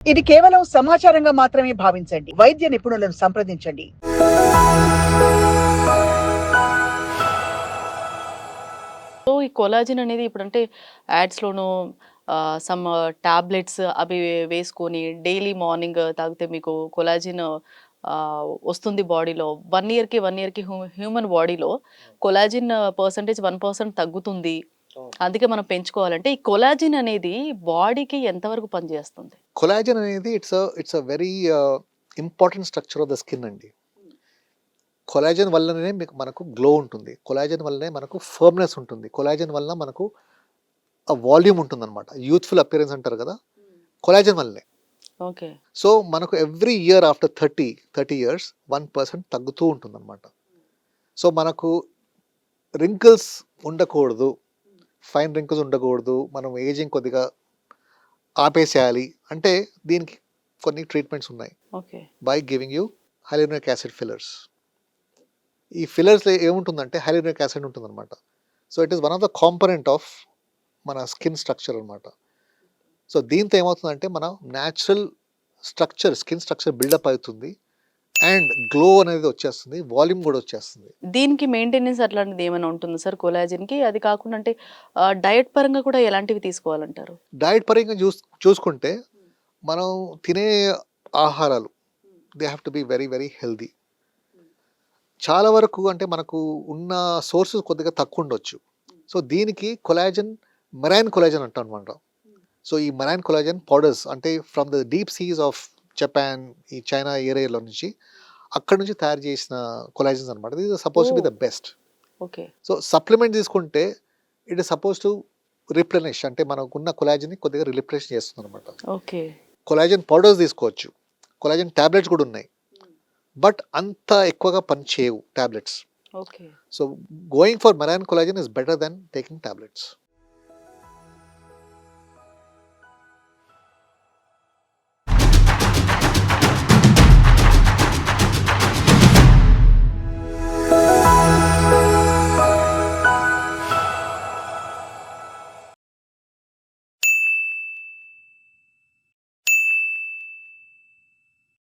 ఇది కేవలం సమాచారంగా మాత్రమే భావించండి. వైద్య నిపుణులను సంప్రదించండి. సో, ఈ కొలాజిన్ అనేది ఇప్పుడంటే యాడ్స్‌లోనూ సమ్ టాబ్లెట్స్ అవి వేసుకొని డైలీ మార్నింగ్ తాగితే మీకు కొలాజిన్ వస్తుంది బాడీలో. 1 ఇయర్‌కి హ్యూమన్ బాడీలో కొలాజిన్ పర్సెంటేజ్ 1% తగ్గుతుంది. అవును. అందుకే మనం పెంచుకోవాలంటే ఈ కొలాజిన్ అనేది బాడీకి ఎంతవరకు పనిచేస్తుంది? కొలాజన్ అనేది it's a very important structure of the skin అండి. కొలాజన్ వల్లనే మనకు గ్లో ఉంటుంది. కొలాజన్ వల్లనే మనకు ఫర్మ్‌నెస్ ఉంటుంది. కొలాజన్ వలన మనకు ఆ వాల్యూమ్ ఉంటుందన్నమాట. యూత్‌ఫుల్ అపియరెన్స్ అంటారు కదా! కొలాజన్ వల్లనే. ఓకే. సో, మనకు ఎవ్రీ ఇయర్ ఆఫ్టర్ 30 ఇయర్స్ 1% తగ్గుతూ ఉంటుందన్నమాట. సో, మనకు రింకిల్స్ ఉండకూడదు. ఫైన్ రింకిల్స్ ఉండకూడదు. మనం ఏజింగ్ కొద్దిగా ఆపేసేయాలి అంటే దీనికి కొన్ని ట్రీట్మెంట్స్ ఉన్నాయి. Okay. By giving you hyaluronic acid fillers. ఈ ఫిల్లర్స్‌లో ఏముంటుందంటే హైలూరోనిక్ యాసిడ్ ఉంటుందన్నమాట. So, it is one of the component of మన స్కిన్ స్ట్రక్చర్ అన్నమాట. సో, దీంతో ఏమవుతుందంటే మన న్యాచురల్ స్కిన్ స్ట్రక్చర్ బిల్డప్ అవుతుంది. అండ్ గ్లో అనేది వచ్చేస్తుంది. వాల్యూమ్ కూడా వచ్చేస్తుంది. దీనికి మెయింటెనెన్స్ అట్లాంటిది ఏమైనా ఉంటుందా సార్ కొలాజిన్‌కి? అది కాకుండా అంటే డయట్ పరంగా కూడా ఎలాంటివి తీసుకోవాలంటారు? డైట్ పరంగా చూసుకుంటే మనం తినే ఆహారాలు they have to be very very healthy. చాలా వరకు అంటే మనకు ఉన్న సోర్సెస్ కొద్దిగా తక్కువ ఉండొచ్చు. సో, దీనికి మెరైన్ కొలాజన్ అంటాం అనమాట. సో, ఈ మెరైన్ కొలాజన్ పౌడర్స్ అంటే from the deep seas of Japan, ఈ చైనా ఏరియాలో నుంచి అక్కడి నుంచి తయారు చేసిన కొలాజన్స్ అనమాట. This is suppose to be the best. Okay. So, supplement తీసుకుంటే it is suppose to replenish అంటే మనకున్న కొలాజన్ని కొద్దిగా రిప్లెనిష్ చేస్తుందనమాట. ఓకే. కొలాజన్ పౌడర్స్ తీసుకోవచ్చు. కొలాజన్ టాబ్లెట్స్ కూడా ఉన్నాయి. బట్ అంత ఎక్కువగా పనిచేయవు tablets. Okay. So, going for marine collagen is better than taking tablets.